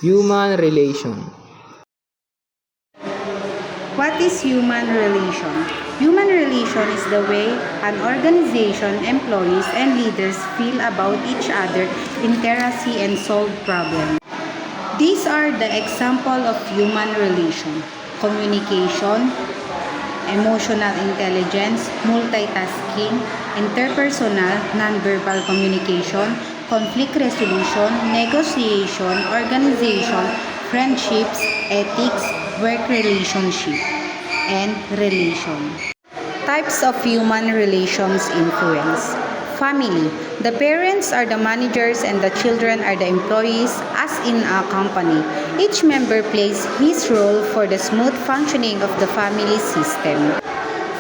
Human relation. What is human relation? Human relation is the way an organization, employees, and leaders feel about each other, interact and solve problems. These are the example of human relation: communication, emotional intelligence, multitasking, interpersonal, nonverbal communication, conflict resolution, negotiation, organization, friendships, ethics, work relationship, and relation. Types of human relations influence. Family. The parents are the managers and the children are the employees, as in a company. Each member plays his role for the smooth functioning of the family system.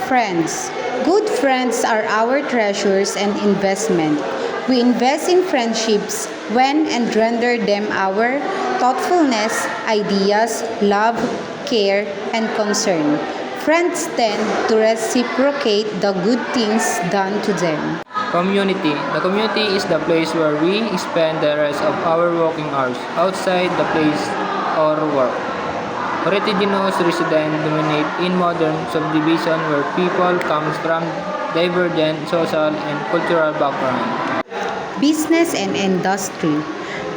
Friends. Good friends are our treasures and investment. We invest in friendships when and render them our thoughtfulness, ideas, love, care, and concern. Friends tend to reciprocate the good things done to them. Community. The community is the place where we spend the rest of our working hours outside the place or work. Vertiginous residents dominate in modern subdivision where people come from divergent social and cultural backgrounds. Business and industry.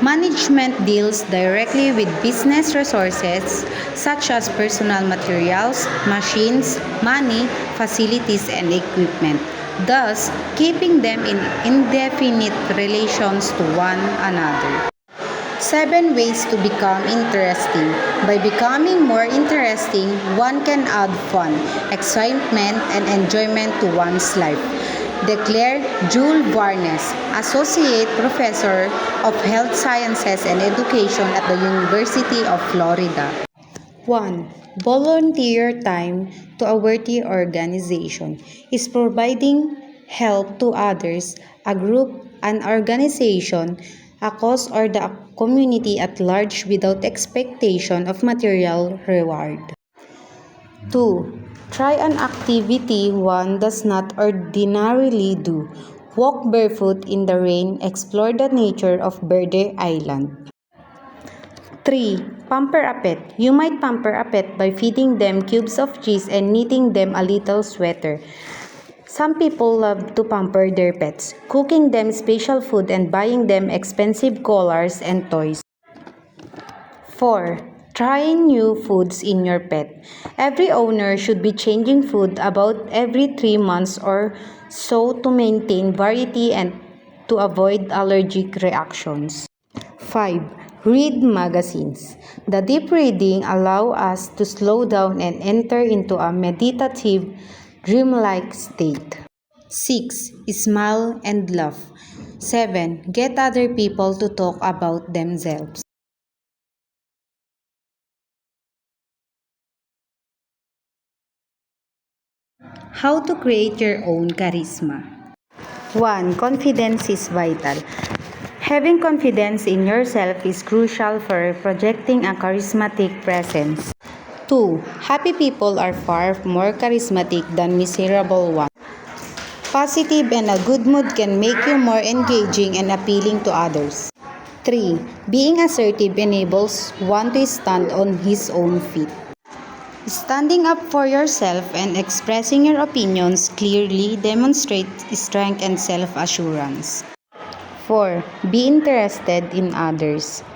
Management deals directly with business resources such as personal materials, machines, money, facilities, and equipment, thus keeping them in indefinite relations to one another. 7 ways to become interesting. By becoming more interesting, one can add fun, excitement, and enjoyment to one's life. Declared Jules Barnes, Associate Professor of Health Sciences and Education at the University of Florida. 1. Volunteer time to a worthy organization is providing help to others, a group, an organization, a cause, or the community at large without expectation of material reward. 2. Try an activity one does not ordinarily do. Walk barefoot in the rain, explore the nature of Verde Island. 3. Pamper a pet. You might pamper a pet by feeding them cubes of cheese and knitting them a little sweater. Some people love to pamper their pets, cooking them special food and buying them expensive collars and toys. 4. Try new foods in your pet. Every owner should be changing food about every 3 months or so to maintain variety and to avoid allergic reactions. 5. Read magazines. The deep reading allows us to slow down and enter into a meditative, dreamlike state. 6. Smile and laugh. 7. Get other people to talk about themselves. How to create your own charisma. 1. Confidence is vital. Having confidence in yourself is crucial for projecting a charismatic presence. 2. Happy people are far more charismatic than miserable ones. Positive and a good mood can make you more engaging and appealing to others. 3. Being assertive enables one to stand on his own feet. Standing up for yourself and expressing your opinions clearly demonstrates strength and self-assurance. 4. Be interested in others.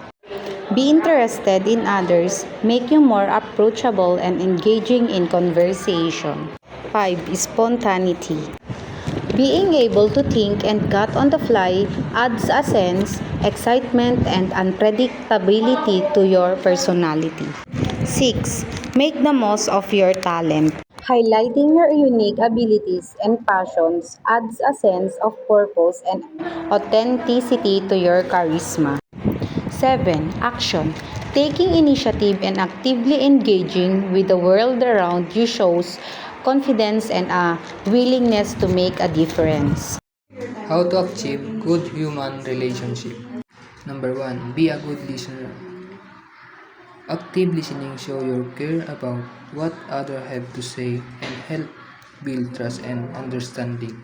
Be interested in others make you more approachable and engaging in conversation. 5. Spontaneity. Being able to think and cut on the fly adds a sense, excitement, and unpredictability to your personality. 6. Make the most of your talent. Highlighting your unique abilities and passions adds a sense of purpose and authenticity to your charisma. 7. Action. Taking initiative and actively engaging with the world around you shows confidence and a willingness to make a difference. How to achieve good human relationship. Number 1. Be a good listener. Active listening shows you care about what others have to say and help build trust and understanding.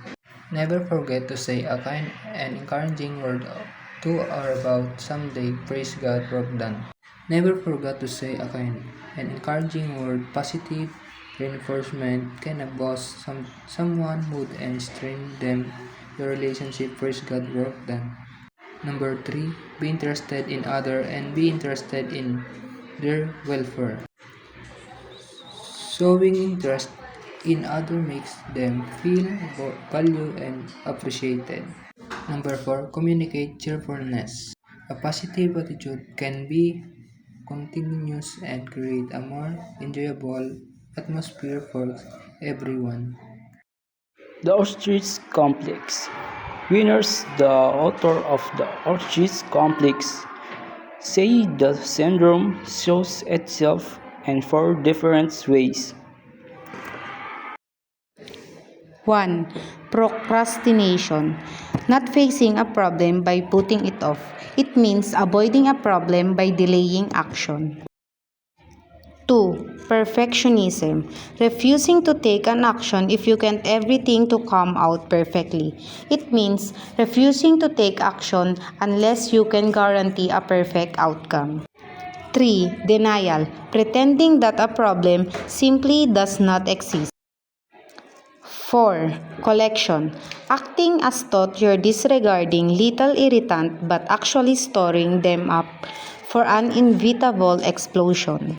Never forget to say a kind and encouraging word to or about someday. Praise God, work done. Never forget to say a kind and encouraging word. Positive reinforcement can boost someone's mood and strengthen your relationship. First, God work done. Number 3, be interested in other and be interested in their welfare. Showing interest in other makes them feel valued and appreciated. Number 4, communicate cheerfulness. A positive attitude can be continuous and create a more enjoyable atmosphere for everyone. The Auschwitz Complex. Winners, the author of the Auschwitz Complex, say the syndrome shows itself in four different ways. 1. Procrastination. Not facing a problem by putting it off. It means avoiding a problem by delaying action. 2. Perfectionism. Refusing to take an action if you want everything to come out perfectly. It means refusing to take action unless you can guarantee a perfect outcome. 3. Denial. Pretending that a problem simply does not exist. 4. Collection. Acting as though you're disregarding little irritant but actually storing them up for an inevitable explosion.